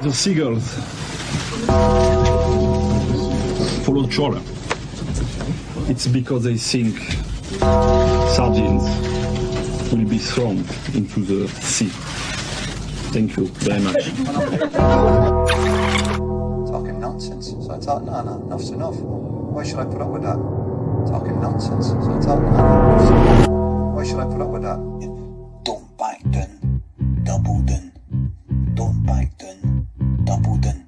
The Seagulls follow trawler. It's because they think sardines will be thrown into the sea. Thank you very much. Talking nonsense. So I thought, no, enough's enough. Why should I put up with that? Talking nonsense. So I thought, no, enough's enough. Why should I put up with that? Don't back down, double down. Don't back down, double down.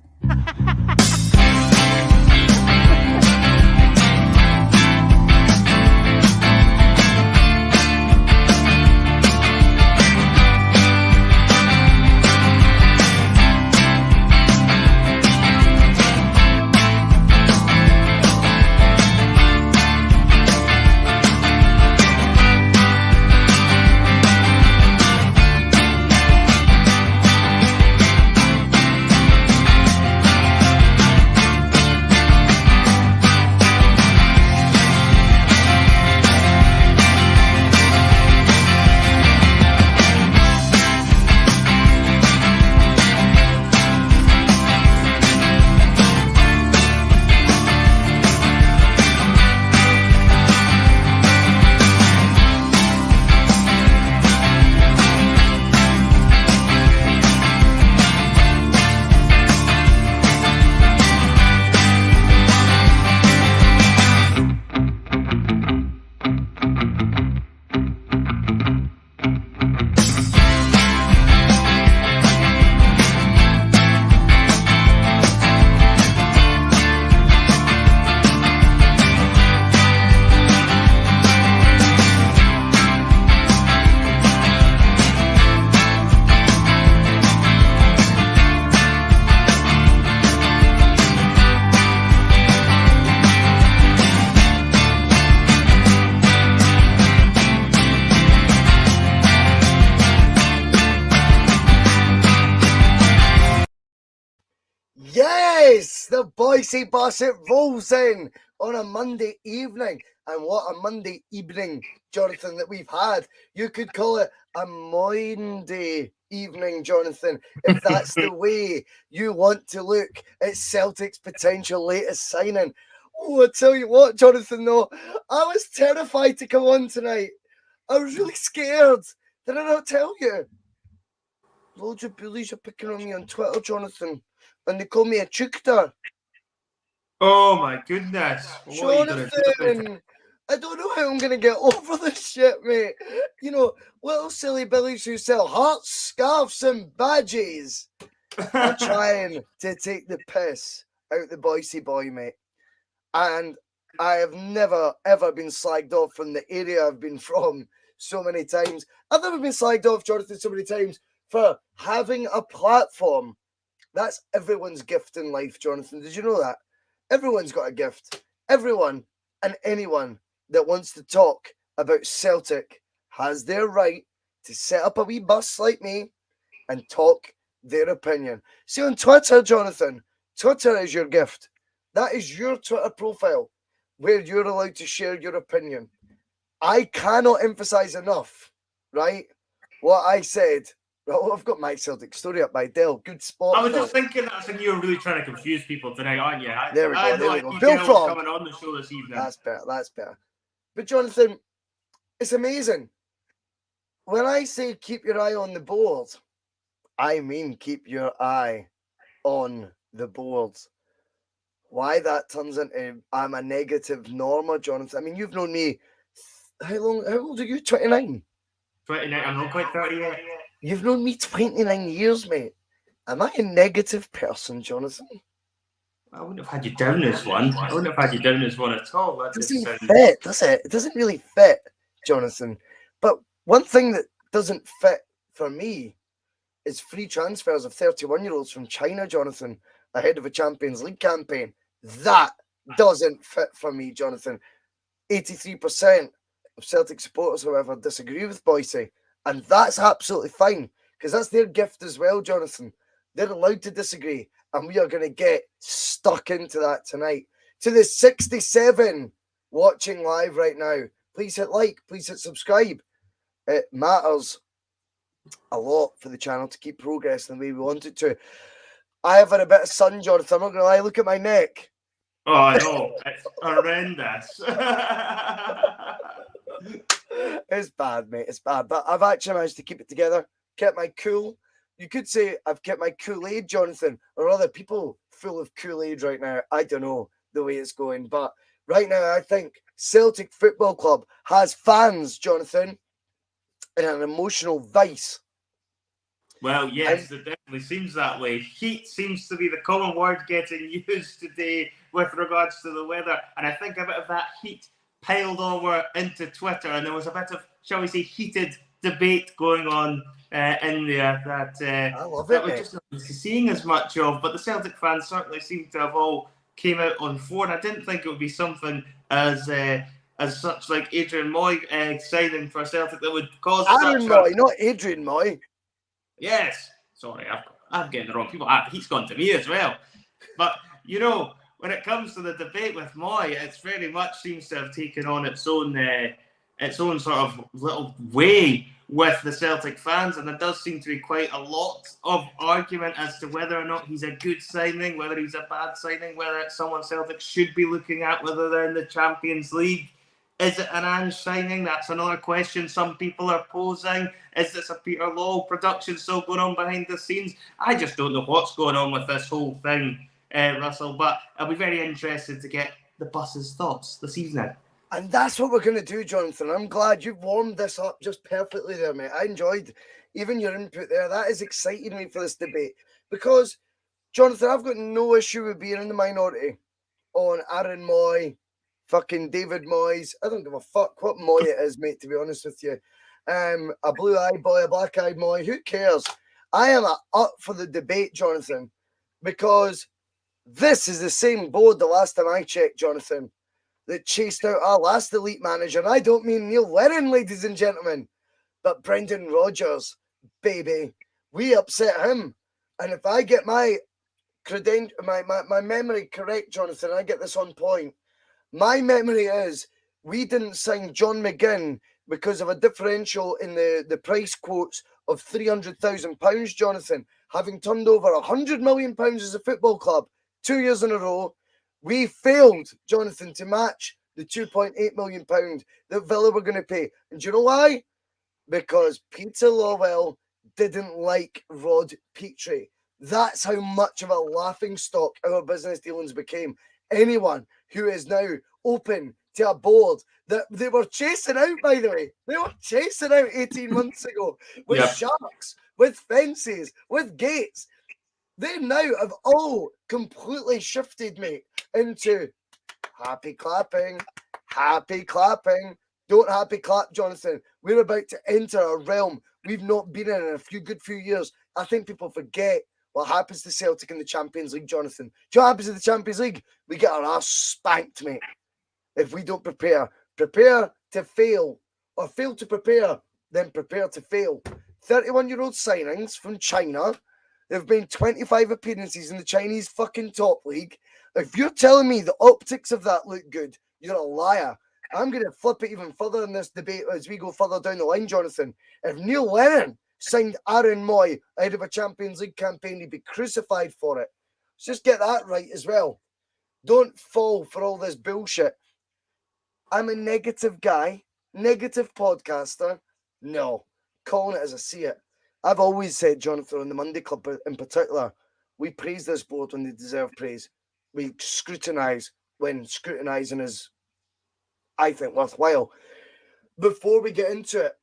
Yes, the Boyce'S bus, it rolls in on a Monday evening. And what a Monday evening, Jonathan, that we've had. You could call it a Monday evening, Jonathan, if that's the way you want to look at Celtic's potential latest signing. Oh, I tell you what, Jonathan, though, I was terrified to come on tonight. I was really scared. Did I not tell you? Loads of bullies are picking on me on Twitter, Jonathan. And they call me a chukter. Oh my goodness. Jonathan, I don't know how I'm going to get over this shit, mate. You know, little silly billies who sell hearts, scarves, and badges are trying to take the piss out the Bhoycie boy, mate. And I have never, ever been slagged off from the area I've been from so many times. I've never been slagged off, Jonathan, so many times for having a platform. That's everyone's gift in life, Jonathan. Did you know that? Everyone's got a gift. Everyone and anyone that wants to talk about Celtic has their right to set up a wee bus like me and talk their opinion. See, on Twitter, Jonathan, Twitter is your gift. That is your Twitter profile where you're allowed to share your opinion. I cannot emphasize enough, right, what I said. Well, I've got my Celtic story up by Dell. Good spot. I was just thinking that's like you're really trying to confuse people tonight, aren't you? There we go. There we go. Bill Frog coming on the show this evening. That's better. That's better. But Jonathan, it's amazing. When I say keep your eye on the board, I mean keep your eye on the board. Why that turns into I'm a negative Norma, Jonathan. I mean, you've known me. How long? How old are you? 29. 29. I'm not quite 30 yet. You've known me 29 years, mate. Am I a negative person, Jonathan? I wouldn't have had you down as one. I wouldn't have had you down as one at all. That doesn't fit, does it? It doesn't really fit, Jonathan. But one thing that doesn't fit for me is free transfers of 31-year-olds from China, Jonathan, ahead of a Champions League campaign. That doesn't fit for me, Jonathan. 83% of Celtic supporters, however, disagree with Bhoycie. And that's absolutely fine, because that's their gift as well, Jonathan. They're allowed to disagree, and we are going to get stuck into that tonight. To the 67 watching live right now, please hit like, please hit subscribe. It matters a lot for the channel to keep progressing the way we want it to. I have had a bit of sun, Jonathan. I'm not going to lie. Look at my neck. Oh, I know. It's horrendous. It's bad, mate. It's bad. But I've actually managed to keep it together. Kept my cool. You could say I've kept my Kool-Aid, Jonathan, or other people full of Kool-Aid right now. I don't know the way it's going. But right now, I think Celtic Football Club has fans, Jonathan, in an emotional vice. Well, yes, it definitely seems that way. Heat seems to be the common word getting used today with regards to the weather. And I think a bit of that heat piled over into Twitter, and there was a bit of, shall we say, heated debate going on in there that I love that it, we're mate. just not seeing as much of. But the Celtic fans certainly seem to have all came out on board. I didn't think it would be something as such like Adrian Mooy signing for Celtic that would cause Aaron such Mooy, not Adrian Mooy. Yes. Sorry, I'm getting the wrong people. He's gone to me as well. But, you know, when it comes to the debate with Mooy, it's very much seems to have taken on its own sort of little way with the Celtic fans. And there does seem to be quite a lot of argument as to whether or not he's a good signing, whether he's a bad signing, whether it's someone Celtic should be looking at, whether they're in the Champions League. Is it an Ange signing? That's another question some people are posing. Is this a Peter Law production still going on behind the scenes? I just don't know what's going on with this whole thing, Russell. But I'll be very interested to get the Boss's thoughts this evening. And that's what we're going to do, Jonathan. I'm glad you've warmed this up just perfectly there, mate. I enjoyed even your input there. That is exciting me for this debate. Because, Jonathan, I've got no issue with being in the minority on Aaron Mooy, fucking David Moyes. I don't give a fuck what Mooy it is, mate, to be honest with you. A blue-eyed boy, a black-eyed Mooy, who cares? I am up for the debate, Jonathan, because this is the same board the last time I checked, Jonathan, that chased out our last elite manager. And I don't mean Neil Lennon, ladies and gentlemen, but Brendan Rodgers, baby. We upset him. And if I get my memory correct, Jonathan, I get this on point. My memory is we didn't sign John McGinn because of a differential in the price quotes of £300,000, Jonathan, having turned over £100 million as a football club 2 years in a row. We failed, Jonathan, to match the £2.8 million that Villa were going to pay. And do you know why? Because Peter Lawwell didn't like Rod Petrie. That's how much of a laughingstock our business dealings became. Anyone who is now open to a board that they were chasing out, by the way. They were chasing out 18 months ago with sharks, with fences, with gates. They now have all completely shifted, mate, into happy clapping. Don't happy clap, Jonathan. We're about to enter a realm we've not been in a good few years. I think people forget what happens to Celtic in the Champions League, Jonathan. Do you know what happens in the Champions League? We get our ass spanked, mate. If we don't prepare. Prepare to fail. Or fail to prepare, then prepare to fail. 31-year-old signings from China. They've made 25 appearances in the Chinese fucking top league. If you're telling me the optics of that look good, you're a liar. I'm going to flip it even further in this debate as we go further down the line, Jonathan. If Neil Lennon signed Aaron Mooy out of a Champions League campaign, he'd be crucified for it. Let's just get that right as well. Don't fall for all this bullshit. I'm a negative guy, negative podcaster. No, calling it as I see it. I've always said, Jonathan, on the Monday Club in particular, we praise this board when they deserve praise. We scrutinise when scrutinising is, I think, worthwhile. Before we get into it,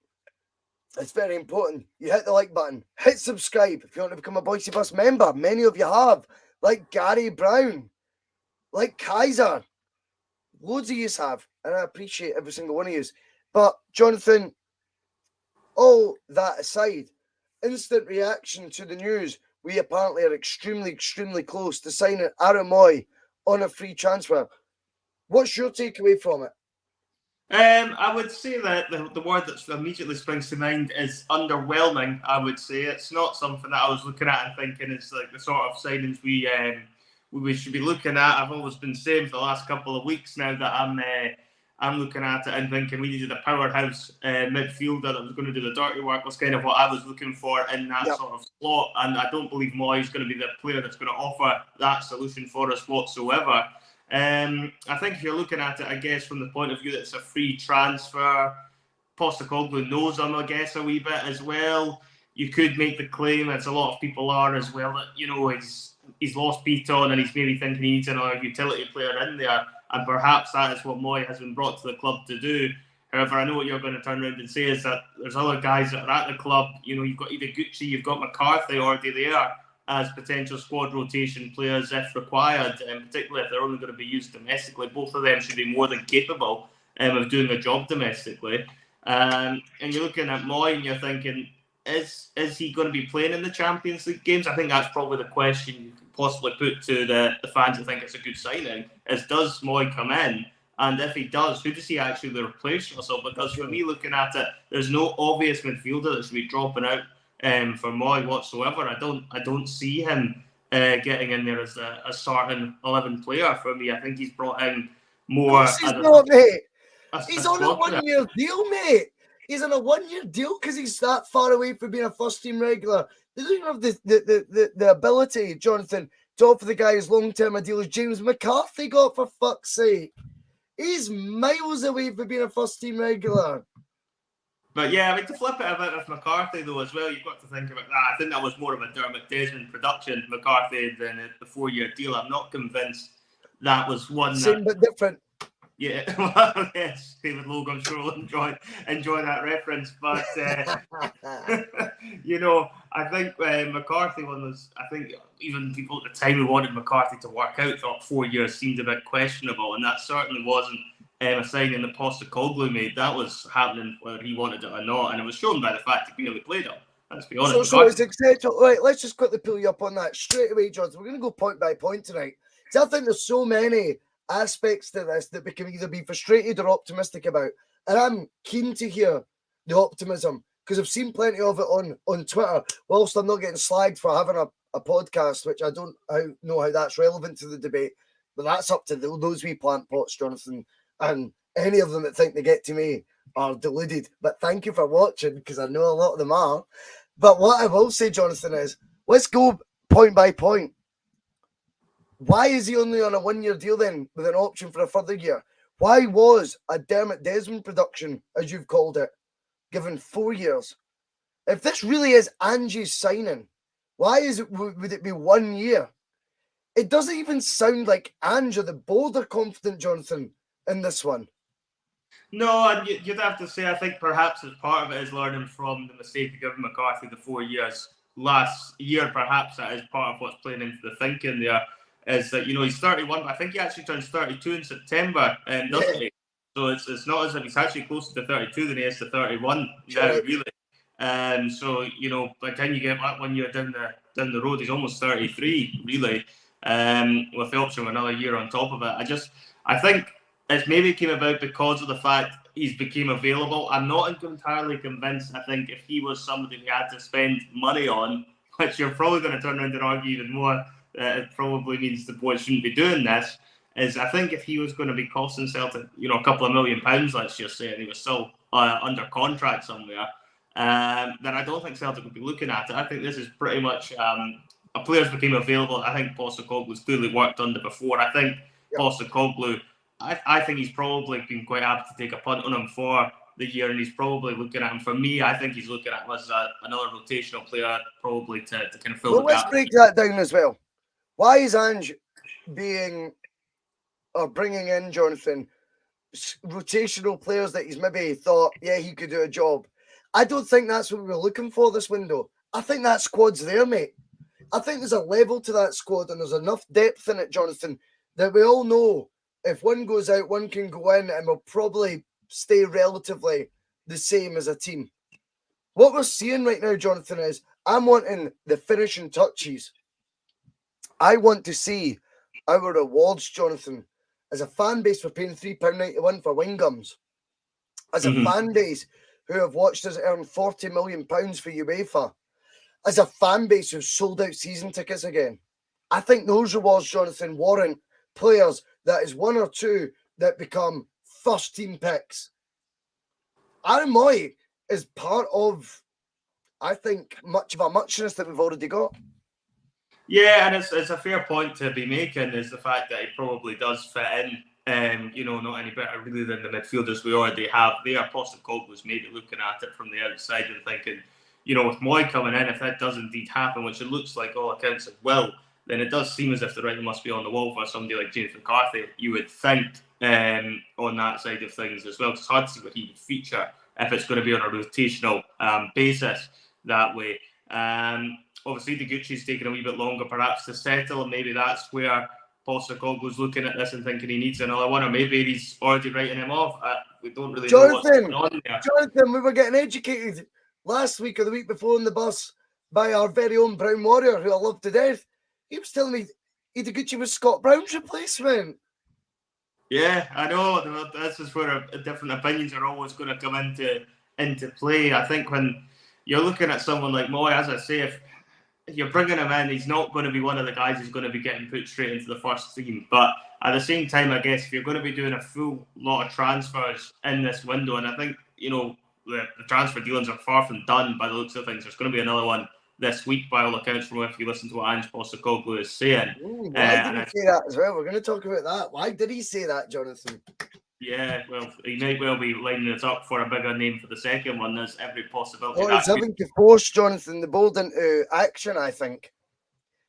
it's very important. You hit the like button. Hit subscribe if you want to become a Boyce'S member. Many of you have. Like Gary Brown. Like Kaiser. Loads of you have. And I appreciate every single one of you. But, Jonathan, all that aside, instant reaction to the news. We apparently are extremely, extremely close to signing Aaron Mooy on a free transfer. What's your takeaway from it? I would say that the word that immediately springs to mind is underwhelming. I would say it's not something that I was looking at and thinking it's like the sort of signings we should be looking at. I've always been saying for the last couple of weeks now that I'm looking at it and thinking we needed a powerhouse midfielder that was going to do the dirty work. Was kind of what I was looking for in that sort of slot. And I don't believe Mooy is going to be the player that's going to offer that solution for us whatsoever. I think if you're looking at it, I guess, from the point of view that it's a free transfer, Postecoglou knows him, I guess, a wee bit as well. You could make the claim, as a lot of people are as well, that, you know, he's lost Beaton and he's maybe thinking he needs another utility player in there. And perhaps that is what Mooy has been brought to the club to do. However, I know what you're going to turn around and say is that there's other guys that are at the club. You know, you've got either Gucci, you've got McCarthy already there as potential squad rotation players if required, and particularly if they're only going to be used domestically. Both of them should be more than capable of doing the job domestically. And you're looking at Mooy and you're thinking, is he going to be playing in the Champions League games? I think that's probably the question you could possibly put to the fans who think it's a good signing, is does Mooy come in? And if he does, who does he actually replace also? Because for me, looking at it, there's no obvious midfielder that should be dropping out for Mooy whatsoever. I don't see him getting in there as a starting 11 player for me. I think he's brought in more. He's not, mate. He's on a 1 year deal, mate. He's on a 1 year deal because he's that far away from being a first team regular. They don't even have the ability, Jonathan, to offer the guy as long term a deal as James McCarthy got, for fuck's sake. He's miles away from being a first team regular. But yeah, I mean, to flip it a bit with McCarthy though as well, you've got to think about that. I think that was more of a Dermot Desmond production, McCarthy, than the 4 year deal. I'm not convinced that was one same but different. Yeah, well, yes, David Logan, I'm sure will enjoy that reference. But, you know, I think McCarthy one was, I think even people at the time who wanted McCarthy to work out thought 4 years seemed a bit questionable. And that certainly wasn't a signing that Postecoglou made. That was happening whether he wanted it or not. And it was shown by the fact he barely played him. Let's be honest. So it's acceptable. Right, let's just quickly pull you up on that straight away, John. We're going to go point by point tonight. So I think there's so many aspects to this that we can either be frustrated or optimistic about, and I'm keen to hear the optimism because I've seen plenty of it on Twitter. Whilst I'm not getting slagged for having a podcast, which I don't know how that's relevant to the debate, but that's up to those wee plant pots, Jonathan, and any of them that think they get to me are deluded. But thank you for watching, because I know a lot of them are. But what I will say, Jonathan, is let's go point by point. Why is he only on a 1 year deal then with an option for a further year? Why was a Dermot Desmond production, as you've called it, given 4 years? If this really is Angie's signing, why would it be 1 year? It doesn't even sound like Ange or the board are confident, Jonathan, in this one. No, and you'd have to say, I think perhaps as part of it is learning from the mistake of giving McCarthy the 4 years last year. Perhaps that is part of what's playing into the thinking there. Is that, you know, he's 31, but I think he actually turns 32 in September, doesn't he? So it's not as if he's actually closer to 32 than he is to 31 now, really. So, you know, by the time you get that 1 year down the road, he's almost 33, really, with the option of another year on top of it. I think it maybe came about because of the fact he's became available. I'm not entirely convinced. I think if he was somebody we had to spend money on, which you're probably going to turn around and argue even more, it probably means the boy shouldn't be doing this, is I think if he was going to be costing Celtic, you know, a couple of £1 million, let's just say, and he was still under contract somewhere, then I don't think Celtic would be looking at it. I think this is pretty much a player's became available. I think Postecoglou's clearly worked under before. I think Postecoglou, I think he's probably been quite happy to take a punt on him for the year, and he's probably looking at him. For me, I think he's looking at him as another rotational player, probably to kind of fill the gap. Let's break that down as well. Why is Ange bringing in, Jonathan, rotational players that he's maybe thought, yeah, he could do a job? I don't think that's what we were looking for this window. I think that squad's there, mate. I think there's a level to that squad, and there's enough depth in it, Jonathan, that we all know if one goes out, one can go in, and we'll probably stay relatively the same as a team. What we're seeing right now, Jonathan, is I'm wanting the finishing touches. I want to see our rewards, Jonathan, as a fan base for paying £3.91 for Wingums, as a fan base who have watched us earn £40 million for UEFA, as a fan base who've sold out season tickets again. I think those rewards, Jonathan, warrant players that is one or two that become first team picks. Aaron Mooy is part of, I think, much of a muchness that we've already got. Yeah, and it's a fair point to be making, is the fact that he probably does fit in, not any better really than the midfielders we already have there. Postecoglou's maybe looking at it from the outside and thinking, with Mooy coming in, if that does indeed happen, which it looks like all accounts it will, then it does seem as if the writing must be on the wall for somebody like James McCarthy, you would think, on that side of things as well. It's hard to see what he would feature if it's going to be on a rotational basis that way. Obviously, Boyce's taking a wee bit longer perhaps to settle, and maybe that's where Postecoglou's looking at this and thinking he needs another one, or maybe he's already writing him off. We don't really know what's going on there. Jonathan, we were getting educated last week or the week before on the bus by our very own Brown Warrior, who I love to death. He was telling me Boyce was Scott Brown's replacement. Yeah, I know. This is where different opinions are always going to come into play. I think when you're looking at someone like Mooy, as I say, if you're bringing him in, he's not going to be one of the guys who's going to be getting put straight into the first team. But at the same time, I guess if you're going to be doing a full lot of transfers in this window, and I think, the transfer dealings are far from done by the looks of things. There's going to be another one this week by all accounts, from if you listen to what Ange Postecoglou is saying. Why did he say that as well? We're going to talk about that. Why did he say that, Jonathan? Yeah, well, he might well be lining it up for a bigger name for the second one. There's every possibility. Well, he's having to force Jonathan the Bold into action, I think.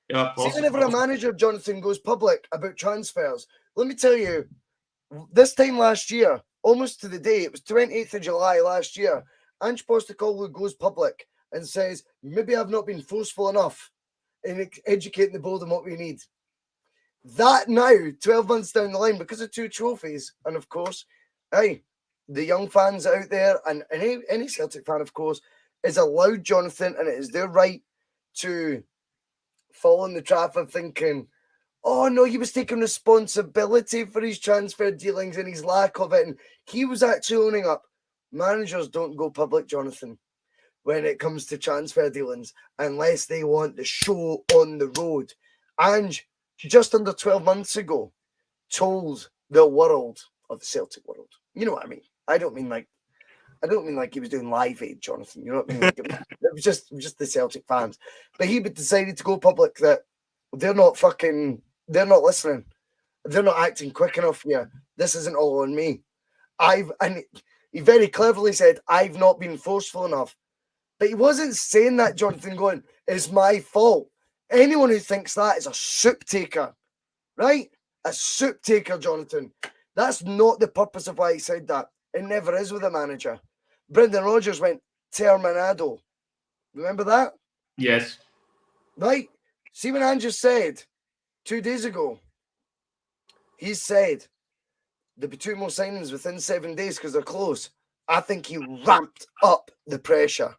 Yeah, See, whenever a manager, Jonathan, goes public about transfers, let me tell you, this time last year, almost to the day, it was 28th of July last year, Ange Postecoglou goes public and says, maybe I've not been forceful enough in educating the Bold on what we need. That now, 12 months down the line, because of 2 trophies, and of course, hey, the young fans out there, and any Celtic fan, of course, is allowed, Jonathan, and it is their right to fall in the trap of thinking, oh no, he was taking responsibility for his transfer dealings and his lack of it, and he was actually owning up. Managers don't go public, Jonathan, when it comes to transfer dealings, unless they want the show on the road. Ange, just under 12 months ago, told the world of the Celtic world. You know what I mean? I don't mean like he was doing Live Aid, Jonathan. You know what I mean? Like it was just the Celtic fans. But he decided to go public that they're not listening. They're not acting quick enough here. This isn't all on me. And he very cleverly said, I've not been forceful enough. But he wasn't saying that, Jonathan, going, it's my fault. Anyone who thinks that is a soup taker, right? A soup taker, Jonathan. That's not the purpose of why he said that. It never is with a manager. Brendan Rodgers went terminado. Remember that? Yes. Right? See what Ange said 2 days ago? He said there'll be 2 more signings within 7 days because they're close. I think he ramped up the pressure.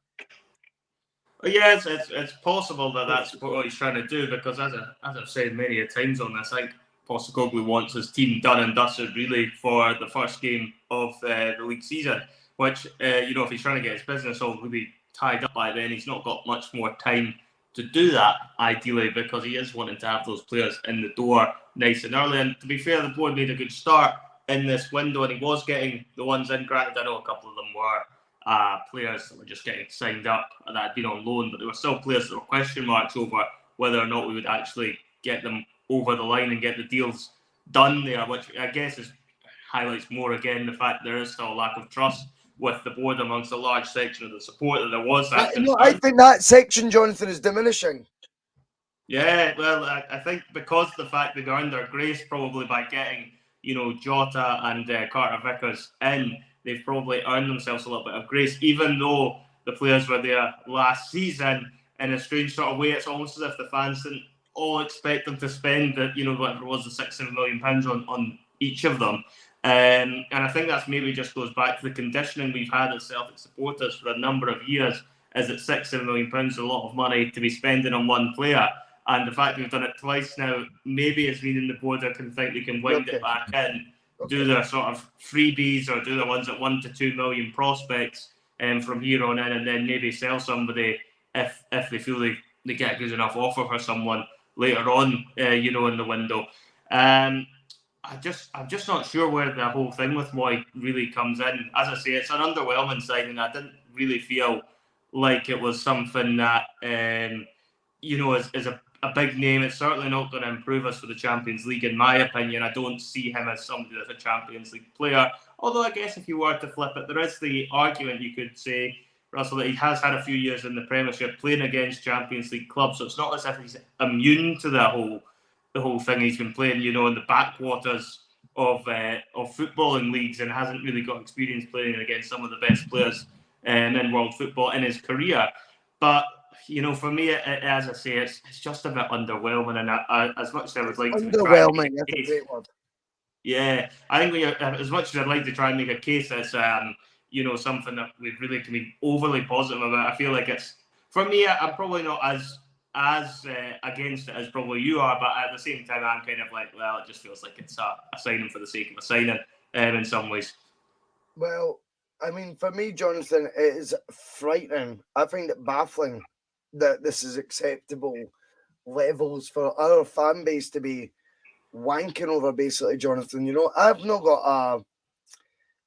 Yeah, it's possible that that's what he's trying to do, because as I've said many a times on this, I think Postecoglou wants his team done and dusted really for the first game of the league season, which, if he's trying to get his business all really tied up by then, he's not got much more time to do that, ideally, because he is wanting to have those players in the door nice and early. And to be fair, the board made a good start in this window, and he was getting the ones in. Granted, I know a couple of them were players that were just getting signed up and that had been on loan, but there were still players that were question marks over whether or not we would actually get them over the line and get the deals done there, which I guess highlights more again the fact there is still a lack of trust with the board amongst a large section of the support that there was. That I think that section, Jonathan, is diminishing. Yeah, well, I think because of the fact they earned their grace probably by getting, Jota and Carter Vickers in, they've probably earned themselves a little bit of grace, even though the players were there last season. In a strange sort of way, it's almost as if the fans didn't all expect them to spend whatever it was, the £6-7 million on each of them. And I think that's maybe just goes back to the conditioning we've had as Celtic supporters for a number of years, is that £6-7 million is a lot of money to be spending on one player. And the fact we've done it twice now, maybe it's meaning the board can think they can wind it back in, do their sort of freebies or do the ones at 1 to 2 million prospects from here on in, and then maybe sell somebody if they feel they get a good enough offer for someone later on, in the window. I'm just not sure where the whole thing with Mooy really comes in. As I say, it's an underwhelming signing. I didn't really feel like it was something that is a big name. It's certainly not going to improve us for the Champions League, in my opinion. I don't see him as somebody that's a Champions League player. Although I guess if you were to flip it, there is the argument you could say, Russell, that he has had a few years in the Premiership playing against Champions League clubs, so it's not as if he's immune to the whole thing. He's been playing, in the backwaters of footballing leagues and hasn't really got experience playing against some of the best players in world football in his career. But for me, as I say, it's just a bit underwhelming, and as much as I would like to underwhelming, that's a great word. Yeah, I think as much as I'd like to try and make a case as something that we really can be overly positive about, I feel like it's, for me, I'm probably not as against it as probably you are, but at the same time, I'm kind of like, well, it just feels like it's a signing for the sake of a signing in some ways. Well, I mean, for me, Jonathan, it is frightening. I find it baffling that this is acceptable levels for our fan base to be wanking over, basically, Jonathan. I've not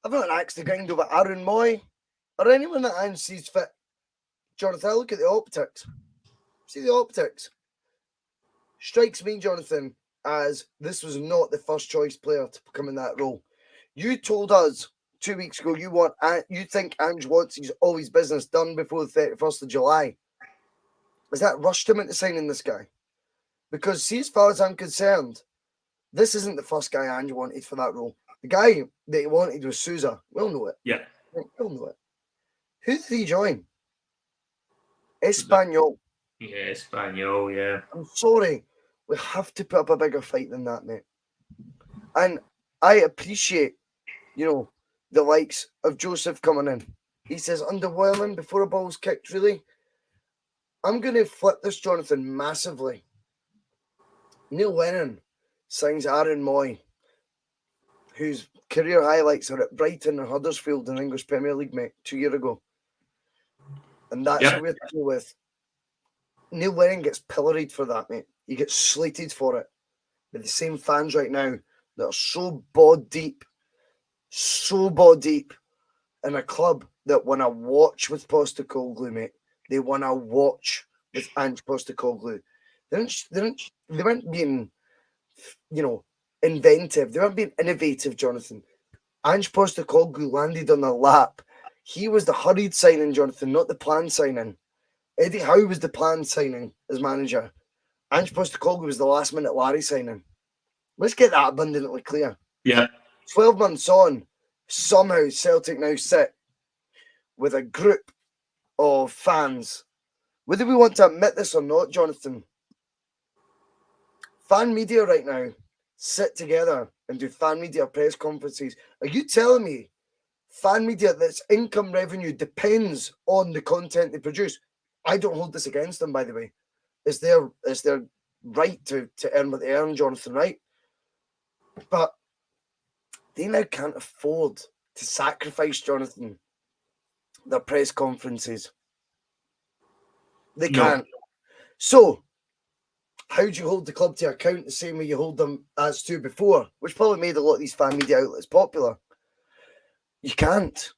an axe to grind over Aaron Mooy or anyone that Ange sees fit. Jonathan, I look at the optics. See the optics. Strikes me, Jonathan, as this was not the first choice player to come in that role. You told us 2 weeks ago you think Ange wants all his business done before the 31st of July. Has that rushed him into signing this guy? Because see, as far as I'm concerned, this isn't the first guy Ange wanted for that role. The guy that he wanted was Sousa. We'll know it. Yeah. We'll know it. Who did he join? Espanyol. Yeah, Espanyol, yeah. I'm sorry. We have to put up a bigger fight than that, mate. And I appreciate, the likes of Joseph coming in. He says, underwhelming before a ball's kicked, really? I'm going to flip this, Jonathan, massively. Neil Lennon signs Aaron Mooy, whose career highlights are at Brighton and Huddersfield in the English Premier League, mate, 2 years ago. And that's what we're dealing with. Neil Lennon gets pilloried for that, mate. He gets slated for it. With the same fans right now that are so bod deep in a club that want to watch with Postecoglou, mate. They want to watch with Ange Postecoglou. They weren't being, inventive. They weren't being innovative, Jonathan. Ange Postecoglou landed on their lap. He was the hurried signing, Jonathan, not the planned signing. Eddie Howe was the planned signing as manager. Ange Postecoglou was the last minute Larry signing. Let's get that abundantly clear. Yeah. 12 months on, somehow Celtic now sit with a group of fans. Whether we want to admit this or not, Jonathan, fan media right now sit together and do fan media press conferences. Are you telling me fan media that's income revenue depends on the content they produce? I don't hold this against them, by the way. It's their right to earn what they earn, Jonathan, right? But they now can't afford to sacrifice, Jonathan, their press conferences. They can't. So, how do you hold the club to account the same way you hold them as to before, which probably made a lot of these fan media outlets popular? You can't.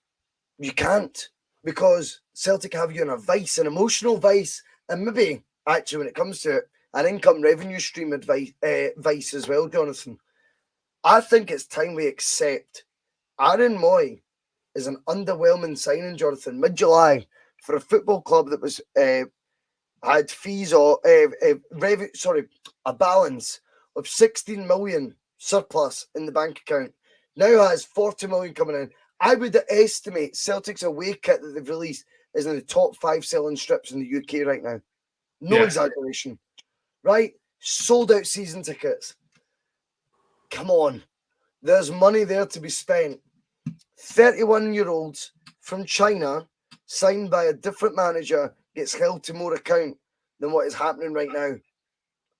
You can't. Because Celtic have you in a vice, an emotional vice, and maybe, actually, when it comes to it, an income revenue stream vice as well, Jonathan. I think it's time we accept Aaron Mooy is an underwhelming signing, Jonathan, mid-July, for a football club that was had fees or a balance of 16 million surplus in the bank account. Now has 40 million coming in. I would estimate Celtic's away kit that they've released is in the top 5 selling strips in the UK right now. No exaggeration. Right? Sold out season tickets. Come on. There's money there to be spent. 31-year-olds from China, signed by a different manager, gets held to more account than what is happening right now.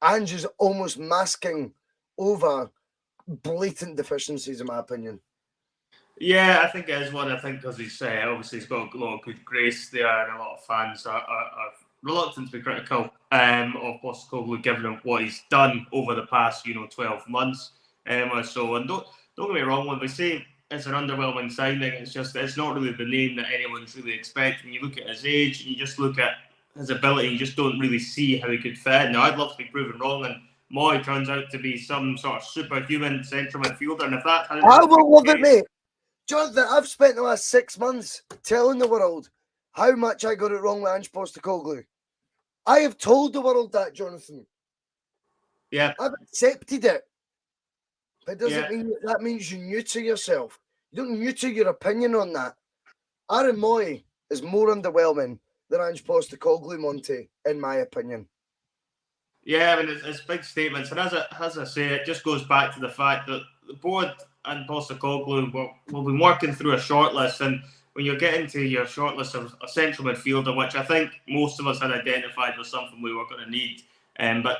Ange is almost masking over blatant deficiencies, in my opinion. Yeah, I think it is one. I think because obviously he's got a lot of good grace there, and a lot of fans are reluctant to be critical of Postecoglou, given him what he's done over the past 12 months. or so. And don't get me wrong, when we say it's an underwhelming signing, it's not really the name that anyone's really expecting. You look at his age, and you just look at his ability, you just don't really see how he could fit in. Now, I'd love to be proven wrong, and Mooy turns out to be some sort of superhuman central midfielder, and if that I will love it, mate. Jonathan, I've spent the last 6 months telling the world how much I got it wrong with Ange Postecoglou. I have told the world that, Jonathan. Yeah. I've accepted it. But it doesn't mean that means you're new to yourself. You don't new to your opinion on that. Aaron Mooy is more underwhelming than Ange Postecoglou, Monty, in my opinion. Yeah, I mean, it's big statements. And as I say, it just goes back to the fact that the board and Postecoglou will be working through a shortlist. And when you're getting to your shortlist of a central midfielder, which I think most of us had identified was something we were going to need, but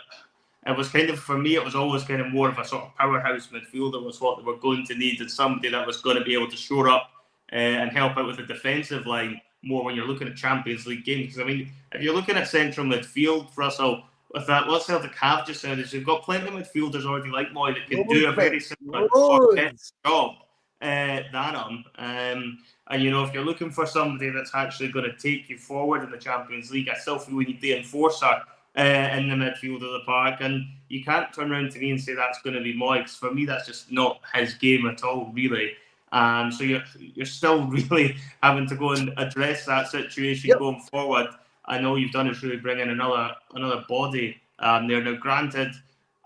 it was kind of, for me, it was always kind of more of a sort of powerhouse midfielder was what they were going to need, and somebody that was going to be able to shore up and help out with the defensive line more when you're looking at Champions League games. Because, I mean, if you're looking at central midfield, Russell, with that, what Celtic have just said is you've got plenty of midfielders already like Mooy that can do a very similar or better job than him. And, you know, if you're looking for somebody that's actually going to take you forward in the Champions League, I still feel we need the enforcer in the midfield of the park. And you can't turn around to me and say that's going to be Mooy, because for me, that's just not his game at all, really. So you're still really having to go and address that situation going forward. I know you've done is really bring in another body there. Now, granted,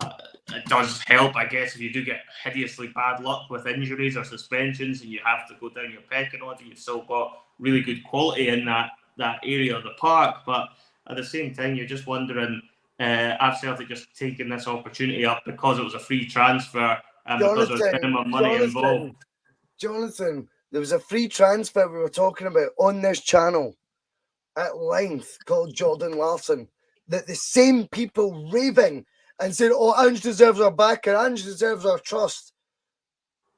it does help, I guess, if you do get hideously bad luck with injuries or suspensions and you have to go down your pecking order. You've still got really good quality in that area of the park. But at the same time, you're just wondering, have Celtic just taken this opportunity up because it was a free transfer and because there was minimum money involved? Jonathan, there was a free transfer we were talking about on this channel at length called Jordan Larson, that the same people raving and saying, oh, Ange deserves our back and Ange deserves our trust.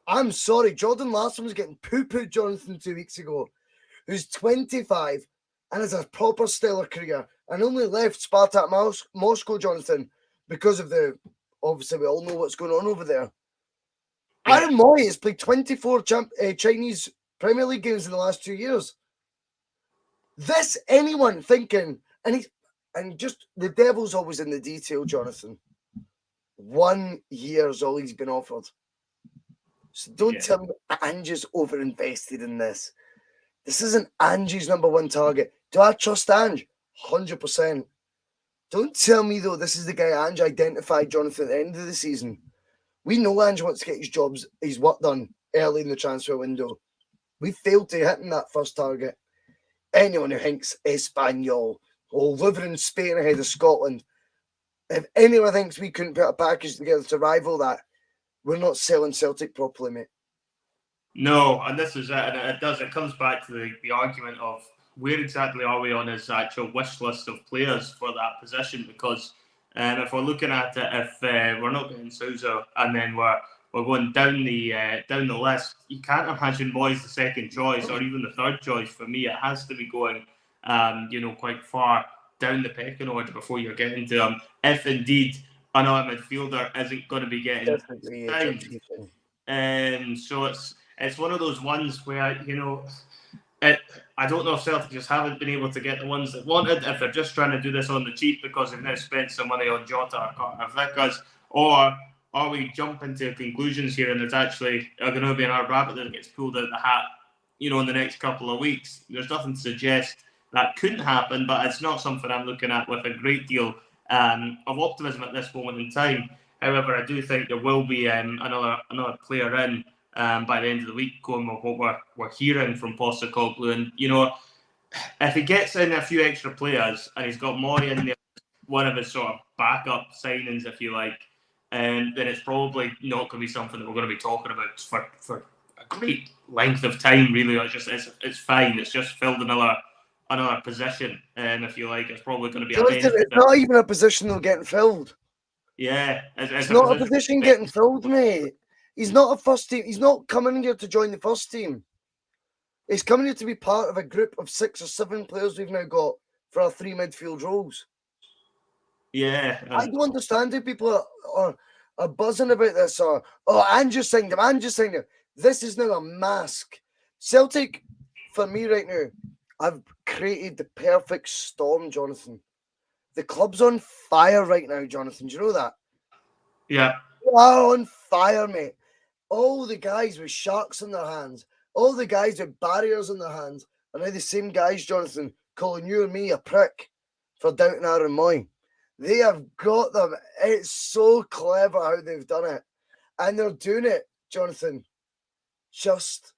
I'm sorry, Jordan Larson was getting poo-pooed, Jonathan, 2 weeks ago, who's 25 and has a proper stellar career and only left Spartak Moscow, Jonathan, because of obviously we all know what's going on over there. Aaron Mooy has played 24 Chinese Premier League games in the last 2 years. This anyone thinking, and just the devil's always in the detail, Jonathan. 1 year is all he's been offered. So don't tell me Ange is overinvested in this. This isn't Ange's number one target. Do I trust Ange? 100%. Don't tell me, though, this is the guy Ange identified, Jonathan, at the end of the season. We know Ange wants to get his work done early in the transfer window. We failed to hit that first target. Anyone who thinks Espanyol or living in Spain ahead of Scotland, if anyone thinks we couldn't put a package together to rival that, we're not selling Celtic properly, mate. No, and this is it, and it comes back to the argument of where exactly are we on his actual wish list of players for that position? Because if we're looking at it, if we're not getting Sousa and then we're going down the list, you can't imagine Mooy's the second choice or even the third choice. For me, it has to be going, quite far down the pecking order before you're getting to him. If indeed another midfielder isn't going to be getting signed. So it's one of those ones where, I don't know if Celtic just haven't been able to get the ones that wanted, if they're just trying to do this on the cheap because they've now spent some money on Jota or Carter Vickers, or are we jumping to conclusions here and it's actually going to be another rabbit that gets pulled out of the hat, in the next couple of weeks? There's nothing to suggest that couldn't happen, but it's not something I'm looking at with a great deal of optimism at this moment in time. However, I do think there will be another player in by the end of the week, going with what we're hearing from Postecoglou. And, if he gets in a few extra players and he's got Mooy in there, one of his sort of backup signings, if you like, then it's probably not going to be something that we're going to be talking about for a great length of time, really. It's fine. It's just filled another position, if you like. It's probably going to be it's not even a position they're getting filled. Yeah. It's not a position getting filled, mate. He's not a first team. He's not coming here to join the first team. He's coming here to be part of a group of 6 or 7 players we've now got for our 3 midfield roles. Yeah. I don't understand how people are are buzzing about this, or Andrew signed him. This is now a mask. Celtic, for me right now, I've created the perfect storm, Jonathan. The club's on fire right now, Jonathan. Do you know that? Yeah. They are on fire, mate. All the guys with sharks in their hands, all the guys with barriers in their hands, are now the same guys, Jonathan, calling you and me a prick for doubting Aaron Mooy. They have got them. It's so clever how they've done it. And they're doing it, Jonathan, just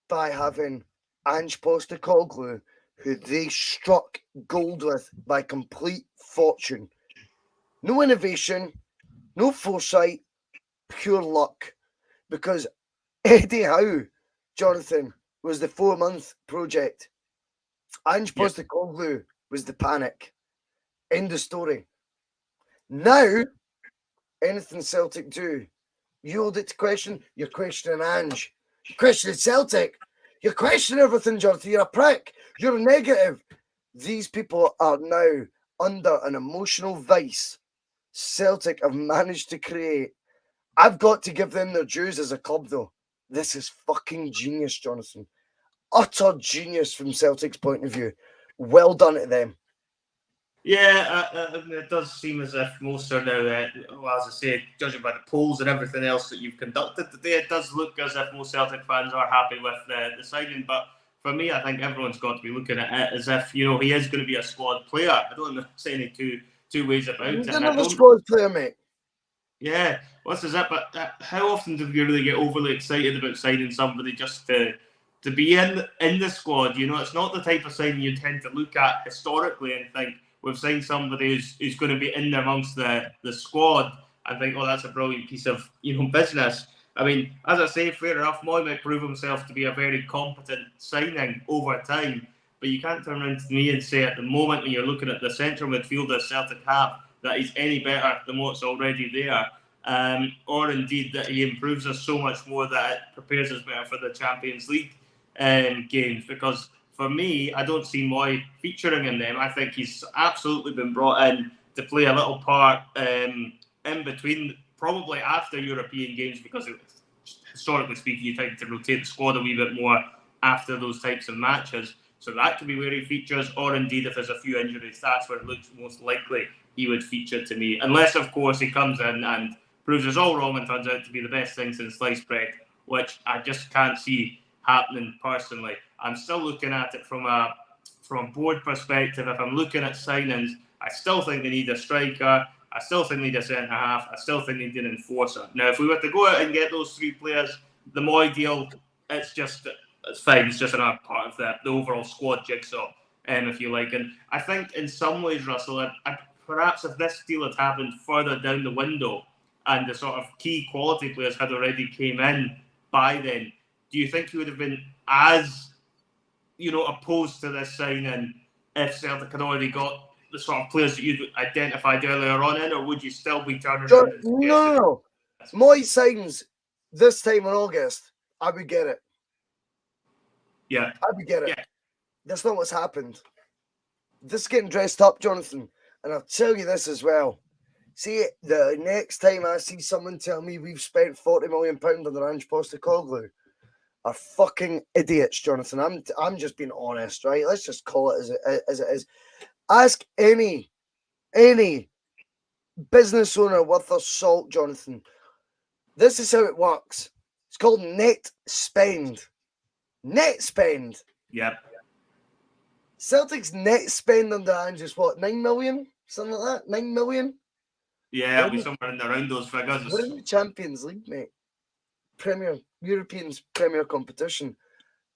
by having Ange Postecoglou, who they struck gold with by complete fortune. No innovation, no foresight, pure luck. Because Eddie Howe, Jonathan, was the 4-month project. Ange Postecoglou was the panic. End of story. Now, anything Celtic do, you hold it to question, you're questioning Ange. You're questioning Celtic. You're questioning everything, Jonathan. You're a prick. You're negative. These people are now under an emotional vice Celtic have managed to create. I've got to give them their dues as a club, though. This is fucking genius, Jonathan. Utter genius from Celtic's point of view. Well done to them. Yeah, it does seem as if most are now, well, as I say, judging by the polls and everything else that you've conducted today, it does look as if most Celtic fans are happy with the signing. But for me, I think everyone's got to be looking at it as if, you know, he is going to be a squad player. I don't know say any two ways about it. He's another squad player, mate. Yeah, well, this is it. But how often do you really get overly excited about signing somebody just to be in the squad? You know, it's not the type of signing you tend to look at historically and think, we've signed somebody who's going to be in there amongst the squad and think, oh, that's a brilliant piece of, you know, business. I mean, as I say, fair enough, Mooy might prove himself to be a very competent signing over time, but you can't turn around to me and say at the moment when you're looking at the central midfielder Celtic have that he's any better than what's already there, or indeed that he improves us so much more that it prepares us better for the Champions League games, because for me, I don't see Mooy featuring in them. I think he's absolutely been brought in to play a little part in between, probably after European games, because historically speaking, you tend to rotate the squad a wee bit more after those types of matches. So that could be where he features, or indeed if there's a few injuries, that's where it looks most likely he would feature to me. Unless, of course, he comes in and proves us all wrong and turns out to be the best thing since sliced bread, which I just can't see happening personally. I'm still looking at it from a board perspective. If I'm looking at signings, I still think they need a striker. I still think they need a centre half. I still think they need an enforcer. Now, if we were to go out and get those three players, the Mooy deal, it's fine. It's just another part of the overall squad jigsaw, if you like. And I think in some ways, Russell, perhaps if this deal had happened further down the window and the sort of key quality players had already came in by then, do you think you would have been as, you know, opposed to this signing if Celtic had already got the sort of players that you'd identified earlier on in, or would you still be turning around and suggesting? No. Mooy signs this time in August. I would get it. Yeah. I would get it. Yeah. That's not what's happened. This is getting dressed up, Jonathan. And I'll tell you this as well. See, the next time I see someone tell me we've spent £40 million on Ange Postecoglou are fucking idiots, Jonathan. I'm just being honest, right? Let's just call it as it is. Ask any business owner worth their salt, Jonathan. This is how it works. It's called net spend. Net spend. Yep. Celtic's net spend under Ange is what, 9 million? Something like that? 9 million? Yeah, it'll be somewhere in around those figures. We're in the Champions League, mate. European's premier competition.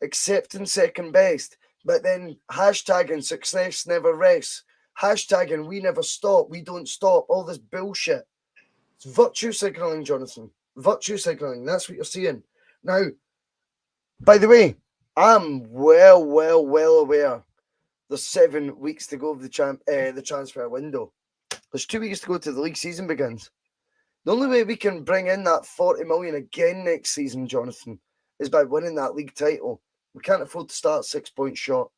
Accepting second best. But then hashtagging success never rests. Hashtagging we never stop. We don't stop. All this bullshit. It's virtue signalling, Jonathan. Virtue signalling. That's what you're seeing. Now, by the way, I'm well aware there's 7 weeks to go of the transfer window. There's 2 weeks to go till the league season begins. The only way we can bring in that 40 million again next season, Jonathan, is by winning that league title. We can't afford to start 6 points short,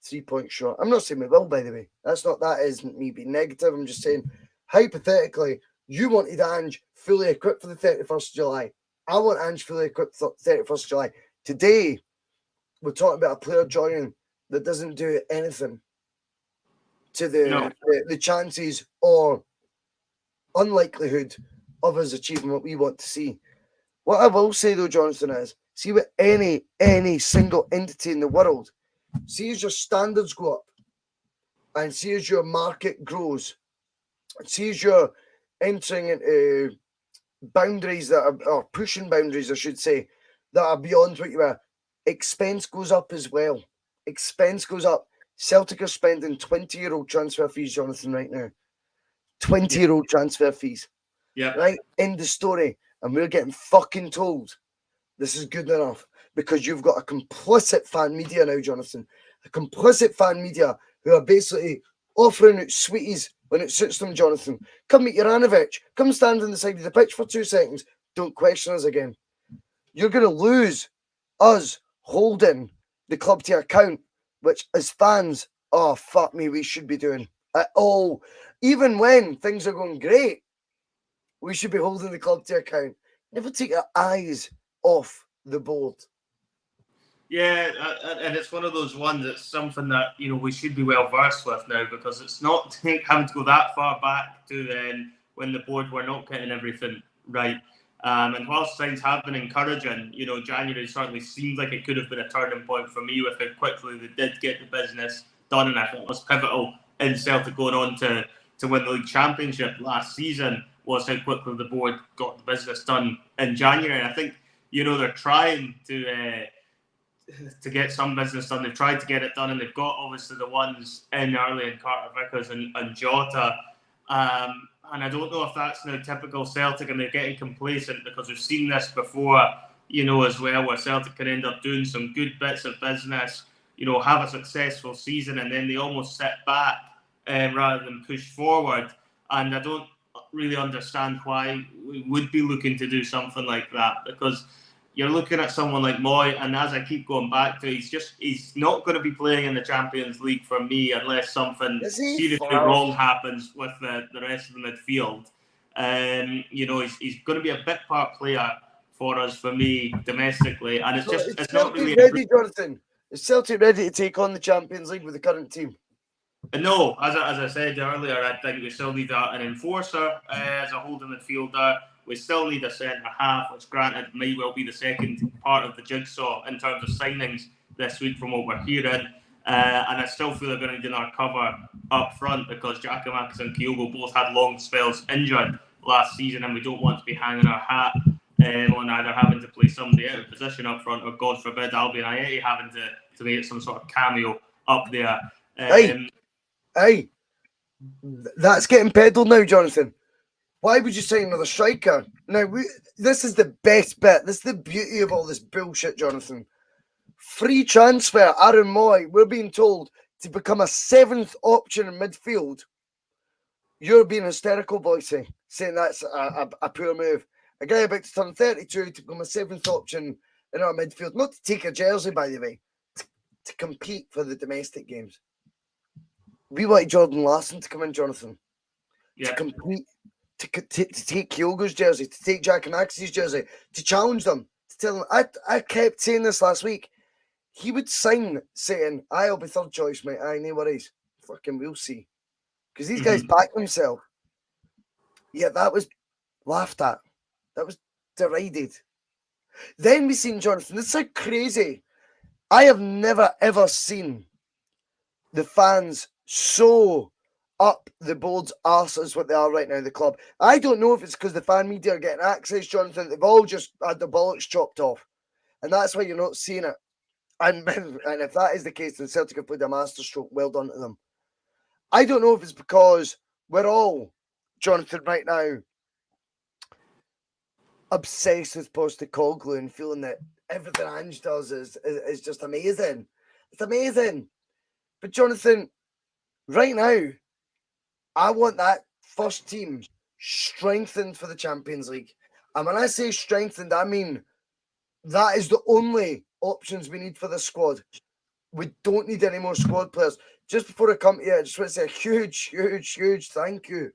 3 points short. I'm not saying we will, by the way. That isn't me being negative. I'm just saying, hypothetically, You wanted Ange fully equipped for the 31st of July. I want Ange fully equipped for 31st of July. Today, we're talking about a player joining that doesn't do anything to the chances or unlikelihood of us achieving what we want to see. What I will say though, Jonathan, is see with any single entity in the world, see as your standards go up and see as your market grows, see as you're entering into boundaries that are, or pushing boundaries, I should say, that are beyond what you were, expense goes up as well. Expense goes up. Celtic are spending 20-year-old transfer fees, Jonathan, right now. 20-year-old transfer fees. Yeah. Right? End of story. And we're getting fucking told this is good enough because you've got a complicit fan media now, Jonathan. A complicit fan media who are basically offering out sweeties when it suits them, Jonathan. Come meet Juranovic. Come stand on the side of the pitch for 2 seconds. Don't question us again. You're going to lose us holding the club to account, which as fans, oh, fuck me, we should be doing at all. Even when things are going great, we should be holding the club to account. Never take our eyes off the board. Yeah, and it's one of those ones that's something that, you know, we should be well versed with now, because it's not having to go that far back to then when the board were not getting everything right. And whilst things have been encouraging, you know, January certainly seemed like it could have been a turning point for me with how quickly they did get the business done, and I think it was pivotal in Celtic going on to win the league championship last season, was how quickly the board got the business done in January. And I think, you know, they're trying to get some business done. They've tried to get it done, and they've got obviously the ones in early in Carter Vickers and Jota. And I don't know if that's now typical Celtic and they're getting complacent, because we've seen this before, you know, as well, where Celtic can end up doing some good bits of business, you know, have a successful season, and then they almost sit back rather than push forward. And I don't really understand why we would be looking to do something like that, because you're looking at someone like Mooy, and as I keep going back to, he's not going to be playing in the Champions League for me unless something seriously wrong happens with the rest of the midfield. You know, he's going to be a bit part player for us, for me, domestically, and it's not really ready, Jonathan. Is Celtic ready to take on the Champions League with the current team? No, as I said earlier, I think we still need an enforcer as a holding midfielder. We still need a centre-half, which granted might well be the second part of the jigsaw in terms of signings this week from what we're hearing. And I still feel they're going to need our cover up front, because Giakoumakis and Kyogo both had long spells injured last season, and we don't want to be hanging our hat on either having to play somebody out of position up front, or God forbid Albion Ayeti having to make some sort of cameo up there. Hey, that's getting peddled now, Jonathan. Why would you sign another striker? Now, this is the best bit. This is the beauty of all this bullshit, Jonathan. Free transfer, Aaron Mooy. We're being told to become a 7th option in midfield. You're being hysterical, Bhoycie, saying that's a poor move. A guy about to turn 32 to become a 7th option in our midfield. Not to take a jersey, by the way. To compete for the domestic games. We want Jordan Larson to come in, Jonathan. Yeah. To compete. To take Kyogo's jersey, to take Giakoumakis' jersey, to challenge them, to tell them. I kept saying this last week. He would sign saying, I'll be third choice, mate. Aye, no worries. Fucking we'll see. Because these guys back themselves. Yeah, that was laughed at. That was derided. Then we seen Jonathan. This is so crazy. I have never, ever seen the fans so up the board's arse as what they are right now, the club. I don't know if it's because the fan media are getting access, Jonathan. They've all just had the bollocks chopped off. And that's why you're not seeing it. And if that is the case, then Celtic have played a masterstroke. Well done to them. I don't know if it's because we're all, Jonathan, right now, obsessed with Postecoglou and feeling that everything Ange does is just amazing. It's amazing. But Jonathan, right now, I want that first team strengthened for the Champions League. And when I say strengthened, I mean that is the only options we need for the squad. We don't need any more squad players. Just before I come here, I just want to say a huge, huge, huge thank you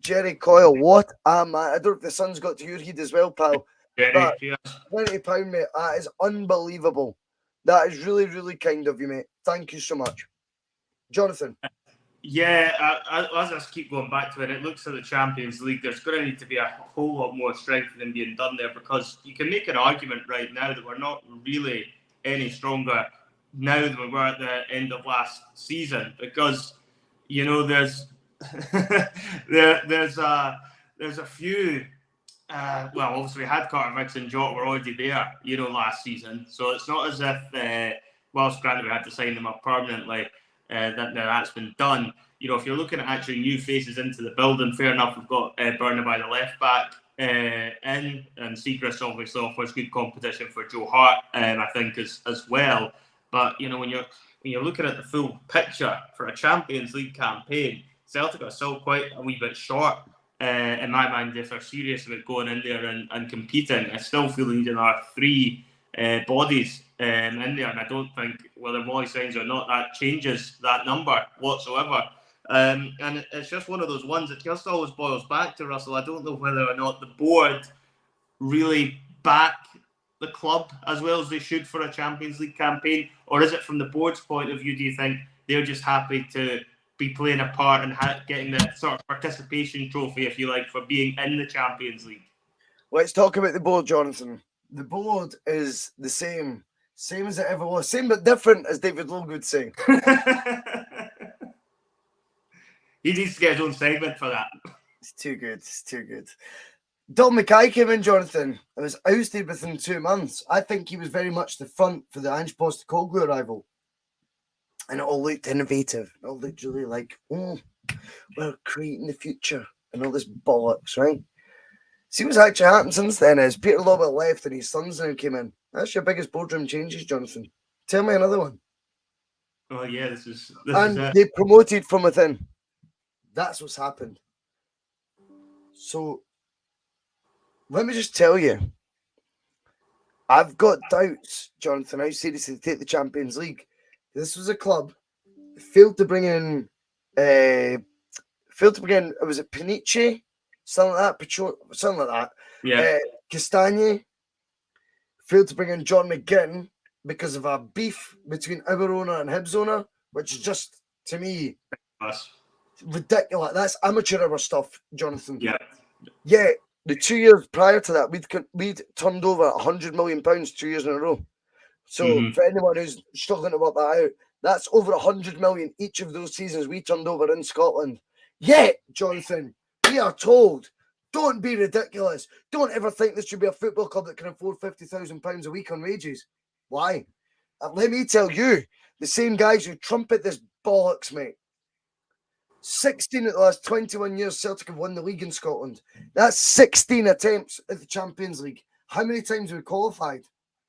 Jerry Coyle, what a man. I don't know if the sun's got to your head as well, pal. Jerry, But cheers. £20, mate, that is unbelievable. That is really, really kind of you, mate. Thank you so much. Jonathan. Yeah, as I keep going back to it, it looks like the Champions League. There's going to need to be a whole lot more strengthening being done there, because you can make an argument right now that we're not really any stronger now than we were at the end of last season, because you know there's there's a few. Well, obviously, we had Carter Vickers and Jota were already there, last season. So it's not as if, whilst granted we had to sign them up permanently, that's been done. If you're looking at actually new faces into the building, fair enough, we've got Burner by the left back in, and Seagulls obviously offers good competition for Joe Hart, I think, as well. But when you're looking at the full picture for a Champions League campaign, Celtic are still quite a wee bit short. In my mind, if they're serious about going in there and competing, I still feel they need another 3 bodies in there, and I don't think whether Mooy signs or not that changes that number whatsoever. And it's just one of those ones that just always boils back to, Russell. I don't know whether or not the board really back the club as well as they should for a Champions League campaign, or is it from the board's point of view, do you think they're just happy to be playing a part and getting the sort of participation trophy, if you like, for being in the Champions League? Let's talk about the board, Jonathan. The board is the same as it ever was. Same but different, as David Lowe would say. He needs to get his own segment for that. It's too good. It's too good. Don Mackay came in, Jonathan, and was ousted within 2 months. I think he was very much the front for the Ange Postecoglou arrival. And it all looked innovative. It all looked really like, we're creating the future and all this bollocks, right? See what's actually happened since then is Peter Lobet left and his sons now came in. That's your biggest boardroom changes, Jonathan. Tell me another one. Oh, yeah, this is They promoted from within. That's what's happened. So, let me just tell you, I've got doubts, Jonathan, how seriously they take the Champions League. This was a club that failed to bring in, was it Panici? Something like that. Yeah. Castagne failed to bring in John McGinn because of a beef between our owner and Hibs owner, which is just, to me, ridiculous. That's amateur hour stuff, Jonathan. Yeah. Yeah, the 2 years prior to that, we'd turned over £100 million 2 years in a row. So for anyone who's struggling to work that out, that's over 100 million each of those seasons we turned over in Scotland. Yet, Jonathan, we are told, don't be ridiculous. Don't ever think this should be a football club that can afford £50,000 a week on wages. Why? Let me tell you, the same guys who trumpet this bollocks, mate. 16 of the last 21 years Celtic have won the league in Scotland. That's 16 attempts at the Champions League. How many times have we qualified?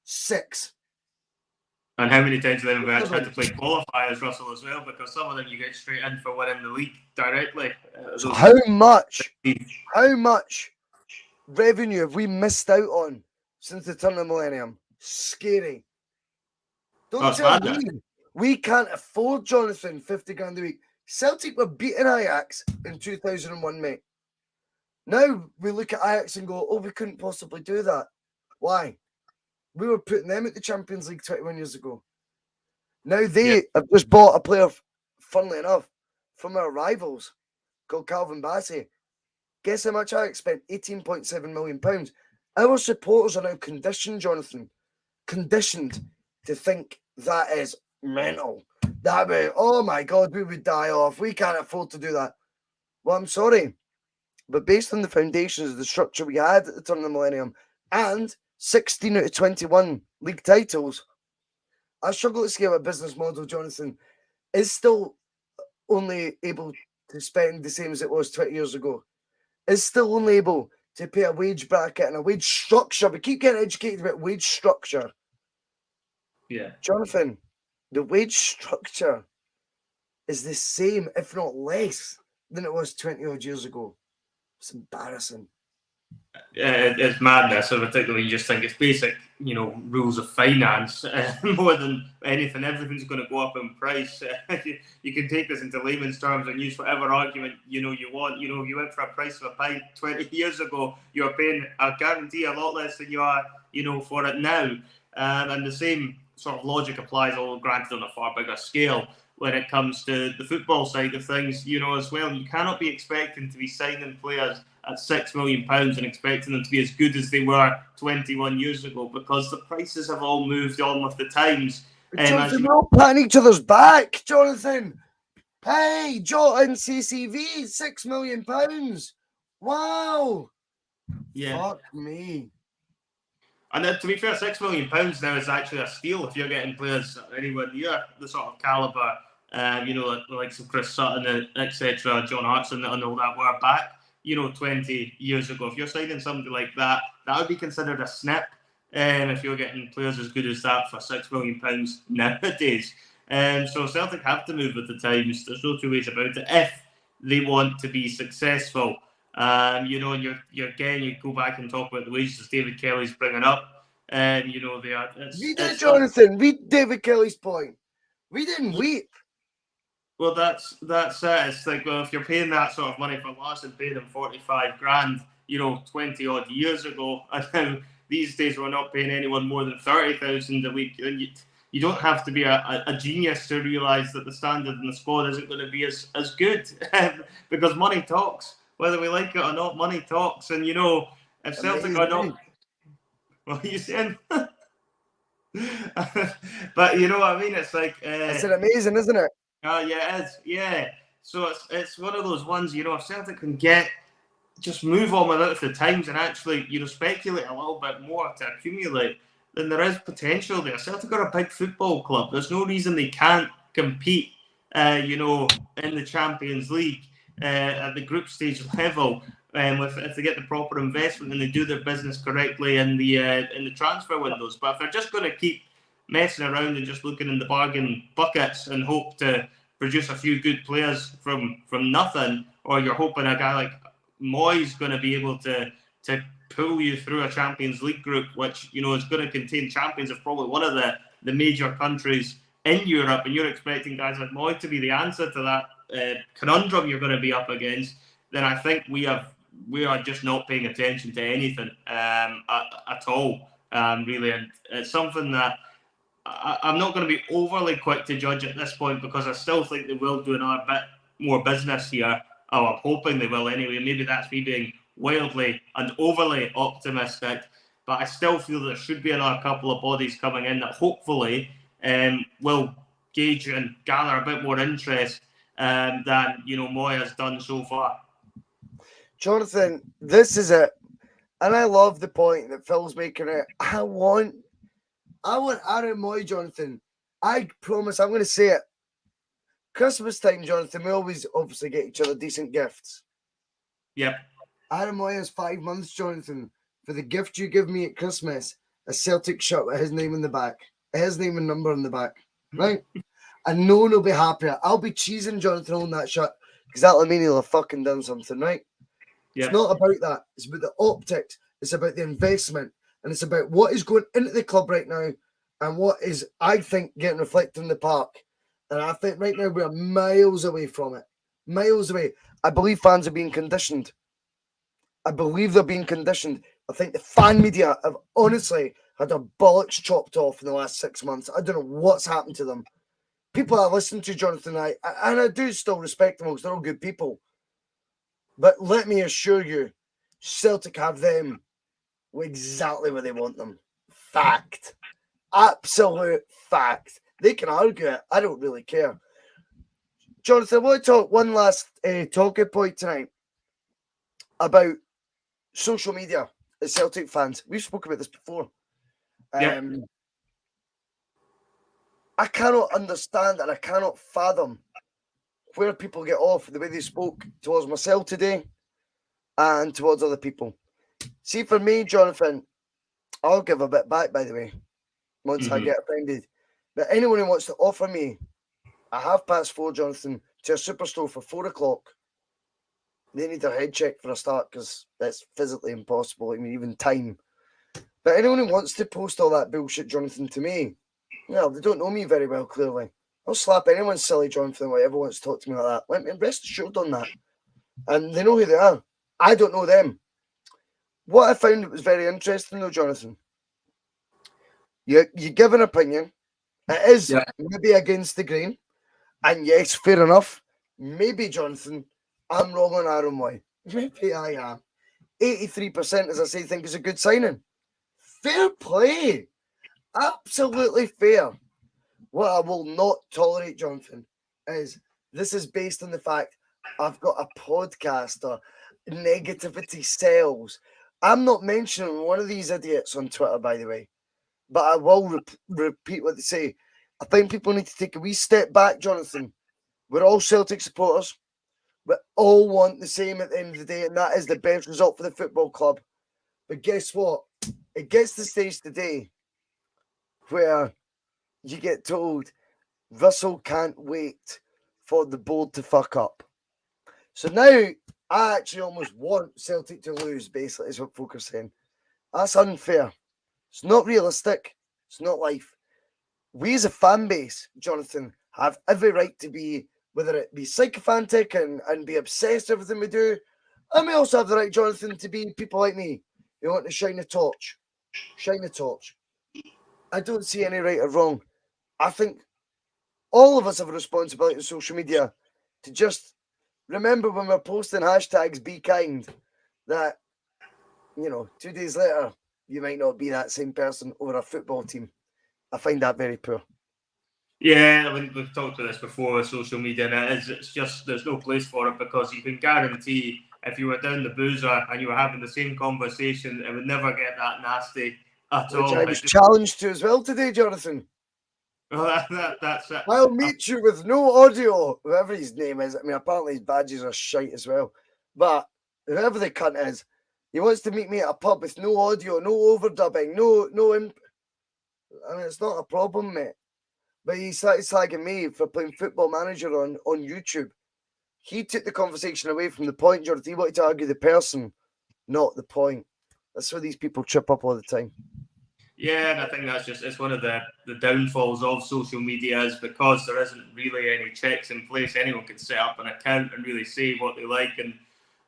6. And how many times have we actually had to play qualifiers, Russell, as well? Because some of them you get straight in for winning the league directly. So how much revenue have we missed out on since the turn of the millennium? Scary. Don't tell me we can't afford, Jonathan, 50 grand a week. Celtic were beating Ajax in 2001, mate. Now we look at Ajax and go, we couldn't possibly do that. Why? We were putting them at the Champions League 21 years ago. Now they have just bought a player, funnily enough, from our rivals called Calvin Bassey. Guess how much Ajax spent? £18.7 million. Our supporters are now conditioned, Jonathan, conditioned to think that is mental. That way, oh my God, we would die off. We can't afford to do that. Well, I'm sorry. But based on the foundations of the structure we had at the turn of the millennium and 16 out of 21 league titles, I struggle to see how a business model, Jonathan, is still only able to spend the same as it was 20 years ago. Is still only able to pay a wage bracket and a wage structure. We keep getting educated about wage structure. Yeah. Jonathan, the wage structure is the same, if not less, than it was 20 odd years ago. It's embarrassing. It's madness, and particularly you just think it's basic, rules of finance more than anything. Everything's going to go up in price. You can take this into layman's terms and use whatever argument you want. You went for a price of a pint 20 years ago. You're paying, I guarantee, a lot less than you are, for it now. And the same sort of logic applies, although granted on a far bigger scale, when it comes to the football side of things, as well. You cannot be expecting to be signing players at £6 million and expecting them to be as good as they were 21 years ago, because the prices have all moved on with the times. Jonathan, we're all patting each other's back, Jonathan. Hey, Jot and CCV, £6 million. Wow. Yeah. Fuck me. And to be fair, £6 million now is actually a steal if you're getting players anywhere near the sort of calibre, like the likes of Chris Sutton, etc., John Hartson, and all that were back, 20 years ago. If you're signing somebody like that, that would be considered a snip. If you're getting players as good as that for £6 million nowadays. So Celtic have to move with the times. There's no two ways about it if they want to be successful. And you go back and talk about the wages as David Kelly's bringing up. They are. Read it, Jonathan. Read David Kelly's point. We didn't weep. Well, that's it. It's like, well, if you're paying that sort of money for Larson, paying him 45 grand, 20 odd years ago, and now these days we're not paying anyone more than 30,000 a week. And you don't have to be a genius to realise that the standard in the squad isn't going to be as good, because money talks. Whether we like it or not, money talks. And, if Celtic are not... What are you saying? But you know what I mean? It's like... It's amazing, isn't it? Oh, yeah, it is. Yeah. So it's one of those ones, if Celtic can just move on without the times and actually, speculate a little bit more to accumulate, then there is potential there. Celtic are a big football club. There's no reason they can't compete, in the Champions League at the group stage level, if they get the proper investment and they do their business correctly in the transfer windows. But if they're just going to keep messing around and just looking in the bargain buckets and hope to produce a few good players from nothing, or you're hoping a guy like Mooy's going to be able to pull you through a Champions League group, which is going to contain champions of probably one of the major countries in Europe, and you're expecting guys like Mooy to be the answer to that conundrum you're going to be up against, then I think we are just not paying attention to anything at all, really. And it's something that I'm not going to be overly quick to judge at this point, because I still think they will do another bit more business here. Oh, I'm hoping they will anyway. Maybe that's me being wildly and overly optimistic, but I still feel there should be another couple of bodies coming in that hopefully will gauge and gather a bit more interest than Mooy has done so far. Jonathan, this is it, and I love the point that Phil's making. It. I want Aaron Mooy, Jonathan. I promise I'm going to say it. Christmas time, Jonathan, we always obviously get each other decent gifts. Yep. Aaron Mooy has 5 months, Jonathan, for the gift you give me at Christmas, a Celtic shirt with his name in the back, his name and number in the back, right? And no one will be happier. I'll be cheesing Jonathan on that shirt, because that'll mean he'll have fucking done something, right? Yep. It's not about that. It's about the optics. It's about the investment. And it's about what is going into the club right now and what is, I think, getting reflected in the park. And I think right now we're miles away from it. Miles away. I believe fans are being conditioned. I believe they're being conditioned. I think the fan media have honestly had their bollocks chopped off in the last 6 months. I don't know what's happened to them. People I listen to, Jonathan, and I do still respect them because they're all good people. But let me assure you, Celtic have them exactly where they want them. Fact. Absolute fact. They can argue it. I don't really care. Jonathan, I want to talk one last talking point tonight about social media as Celtic fans. We've spoken about this before. Yeah. I cannot understand and I cannot fathom where people get off the way they spoke towards myself today and towards other people. See, for me, Jonathan, I'll give a bit back, by the way, once I get offended. But anyone who wants to offer me a 4:30, Jonathan, to a superstore for 4 o'clock, They need their head checked for a start because that's physically impossible. I mean, even time. But anyone who wants to post all that bullshit, Jonathan, to me, well, they don't know me very well, clearly. I'll slap anyone silly, Jonathan, whatever wants to talk to me like that. Let me rest assured on that. And they know who they are. I don't know them. What I found that was very interesting, though, Jonathan, you give an opinion. It is maybe against the grain. And yes, fair enough. Maybe, Jonathan, I'm wrong on Aaron Mooy. Maybe I am. 83%, as I say, think is a good signing. Fair play. Absolutely fair. What I will not tolerate, Jonathan, is this is based on the fact I've got a podcast or negativity sells. I'm not mentioning one of these idiots on Twitter, by the way, but I will repeat what they say. I think people need to take a wee step back, Jonathan. We're all Celtic supporters. We all want the same at the end of the day, and that is the best result for the football club. But guess what? It gets to the stage today where you get told Russell can't wait for the board to fuck up. So now I actually almost want Celtic to lose, basically, is what folk are saying. That's unfair. It's not realistic. It's not life. We as a fan base, Jonathan, have every right to be, whether it be sycophantic and be obsessed with everything we do. And we also have the right, Jonathan, to be people like me who want to shine the torch. Shine the torch. I don't see any right or wrong. I think all of us have a responsibility on social media to just remember when we're posting hashtags be kind that, 2 days later, you might not be that same person over a football team. I find that very poor. Yeah, we've talked about this before with social media, and it's just there's no place for it because you can guarantee if you were down the boozer and you were having the same conversation, it would never get that nasty at all. Which I was challenged to as well today, Jonathan. Well, that's it. I'll meet you with no audio, whoever his name is. I mean, apparently his badges are shite as well. But whoever the cunt is, he wants to meet me at a pub with no audio, no overdubbing, no I mean, it's not a problem, mate. But he started slagging me for playing Football Manager on YouTube. He took the conversation away from the point, Jonathan. He wanted to argue the person, not the point. That's where these people trip up all the time. Yeah, and I think that's just, it's one of the downfalls of social media is because there isn't really any checks in place. Anyone can set up an account and really say what they like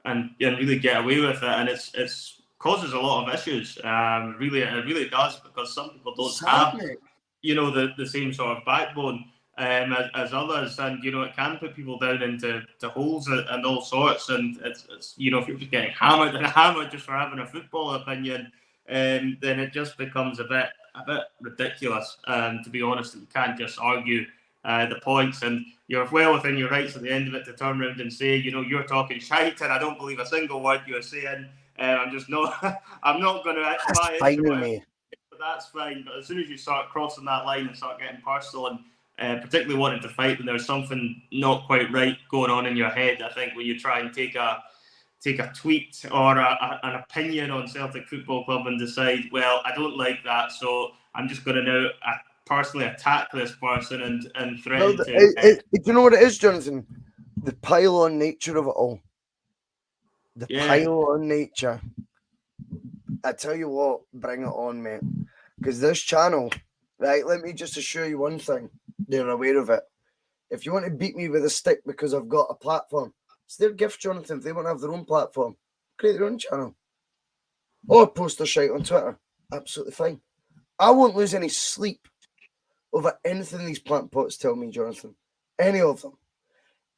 and really get away with it. And it's causes a lot of issues. It really does, because some people don't have, the same sort of backbone as others, and it can put people down into holes and all sorts. And it's if you're just getting hammered and hammered just for having a football opinion, then it just becomes a bit ridiculous. To be honest, you can't just argue the points, and you're well within your rights at the end of it to turn around and say, you're talking shite, and I don't believe a single word you're saying. I'm just not. I'm not going to buy into it. But that's fine. But as soon as you start crossing that line and start getting personal, and particularly wanting to fight when there's something not quite right going on in your head, I think when you try and take a tweet or an opinion on Celtic Football Club and decide, well, I don't like that, so I'm just going to now personally attack this person and threaten to... Do you know what it is, Jonathan? The pile-on nature of it all. The pile-on nature. I tell you what, bring it on, mate. Because this channel, right, let me just assure you one thing. They're aware of it. If you want to beat me with a stick because I've got a platform, it's their gift, Jonathan. If they want to have their own platform, create their own channel. Or post their shite on Twitter. Absolutely fine. I won't lose any sleep over anything these plant pots tell me, Jonathan. Any of them.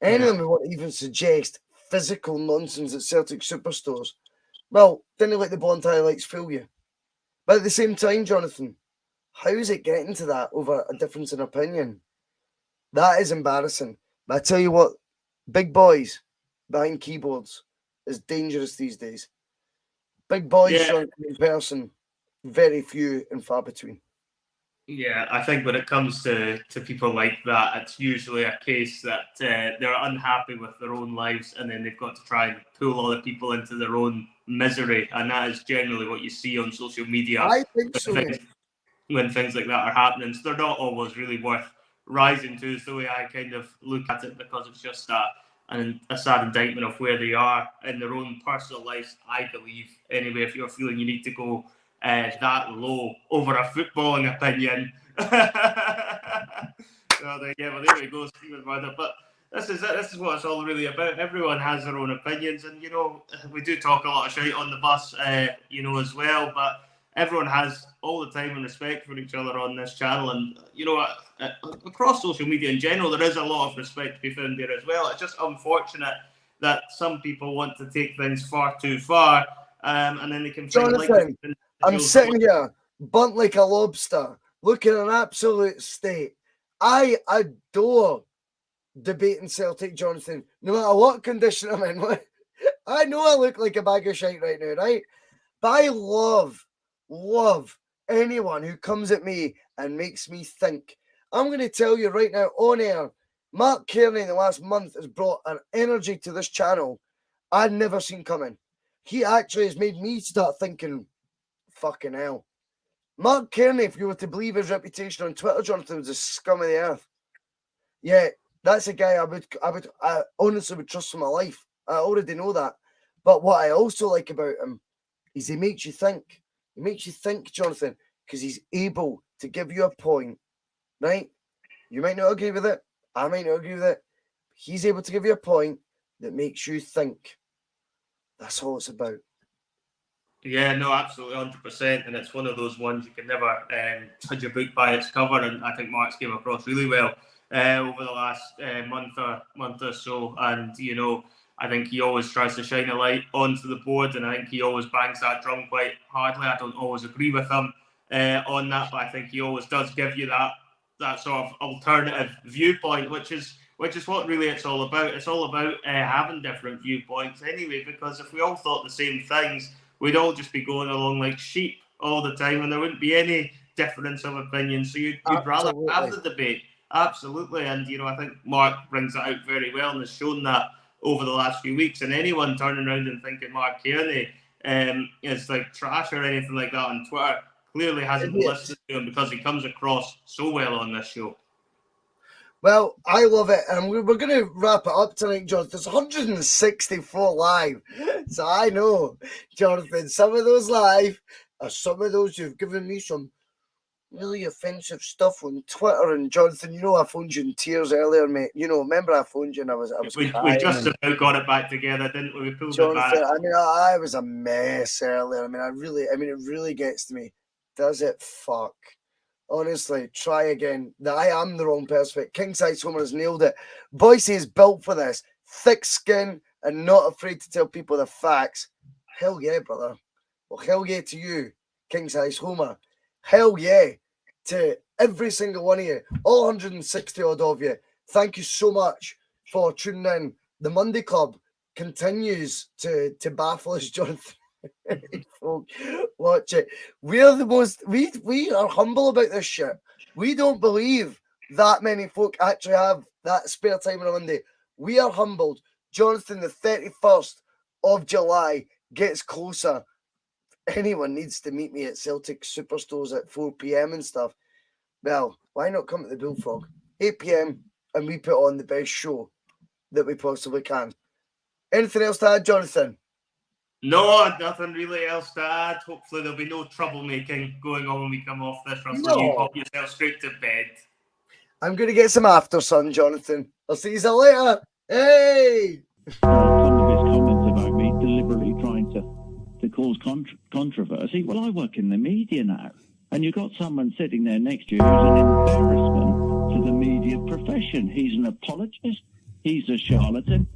Any of them who want to even suggest physical nonsense at Celtic superstores. Well, didn't let the blonde highlights fool you. But at the same time, Jonathan, how is it getting to that over a difference in opinion? That is embarrassing. But I tell you what, big boys behind keyboards is dangerous these days. Big boys in person, very few and far between. Yeah, I think when it comes to people like that, it's usually a case that they're unhappy with their own lives, and then they've got to try and pull other people into their own misery, and that is generally what you see on social media. I think so. When things like that are happening, so they're not always really worth rising to. Is the way I kind of look at it, because it's just a sad indictment of where they are in their own personal lives, I believe. Anyway, if you're feeling you need to go that low over a footballing opinion. So there we go, Stephen Murder. But this is it. This is what it's all really about. Everyone has their own opinions, and we do talk a lot of shit on the bus, as well. But everyone has all the time and respect for each other on this channel, and across social media in general, there is a lot of respect to be found there as well. It's just unfortunate that some people want to take things far too far, and then they can find Jonathan, I'm sitting here, burnt like a lobster, looking in an absolute state. I adore debating Celtic, Jonathan, no matter what condition I'm in. I know I look like a bag of shite right now, right? But I love anyone who comes at me and makes me think. I'm going to tell you right now on air, Mark Kearney in the last month has brought an energy to this channel I'd never seen coming. He actually has made me start thinking, fucking hell. Mark Kearney, if you were to believe his reputation on Twitter, Jonathan, was the scum of the earth. Yeah, that's a guy I honestly would trust for my life. I already know that. But what I also like about him is he makes you think. He makes you think, Jonathan, because he's able to give you a point, right? You might not agree with it. I might not agree with it. He's able to give you a point that makes you think. That's all it's about. Yeah, no, absolutely, 100%. And it's one of those ones you can never judge a book by its cover. And I think Mark's came across really well over the last month or so. And, I think he always tries to shine a light onto the board. And I think he always bangs that drum quite hardly. I don't always agree with him on that, but I think he always does give you that sort of alternative viewpoint, which is what really it's all about. It's all about having different viewpoints anyway, because if we all thought the same things, we'd all just be going along like sheep all the time, and there wouldn't be any difference of opinion. So you'd rather have the debate. Absolutely. And, I think Mark brings that out very well and has shown that over the last few weeks. And anyone turning around and thinking Mark Kearney is like trash or anything like that on Twitter clearly hasn't listened to him, because he comes across so well on this show. Well, I love it. And we're going to wrap it up tonight, Jonathan. There's 164 live. So I know, Jonathan, some of those live are some of those who've given me some really offensive stuff on Twitter. And Jonathan, I phoned you in tears earlier, mate. Remember I phoned you and I was we just about got it back together, didn't we? We pulled Jonathan, it back. I mean, I was a mess earlier. It really gets to me. Does it fuck? Honestly, try again. I am the wrong person. King Size Homer has nailed it. Boyce is built for this. Thick skin and not afraid to tell people the facts. Hell yeah, brother. Well, hell yeah to you, King Size Homer. Hell yeah to every single one of you. All 160 odd of you. Thank you so much for tuning in. The Monday Club continues to baffle us, Jonathan. Folk, watch it. We are humble about this shit. We don't believe that many folk actually have that spare time on a Monday. We are humbled. Jonathan, the 31st of July gets closer. Anyone needs to meet me at Celtic Superstores at 4 p.m. and stuff. Well, why not come to the Bullfrog? 8 p.m. and we put on the best show that we possibly can. Anything else to add, Jonathan? No, nothing really else to add. Hopefully there'll be no troublemaking going on when we come off this, Russell. No. You pop yourself straight to bed. I'm going to get some after sun, Jonathan. I'll see you later. Hey! Some of his comments about me deliberately trying to cause controversy. Well, I work in the media now, and you've got someone sitting there next to you who's an embarrassment to the media profession. He's an apologist. He's a charlatan.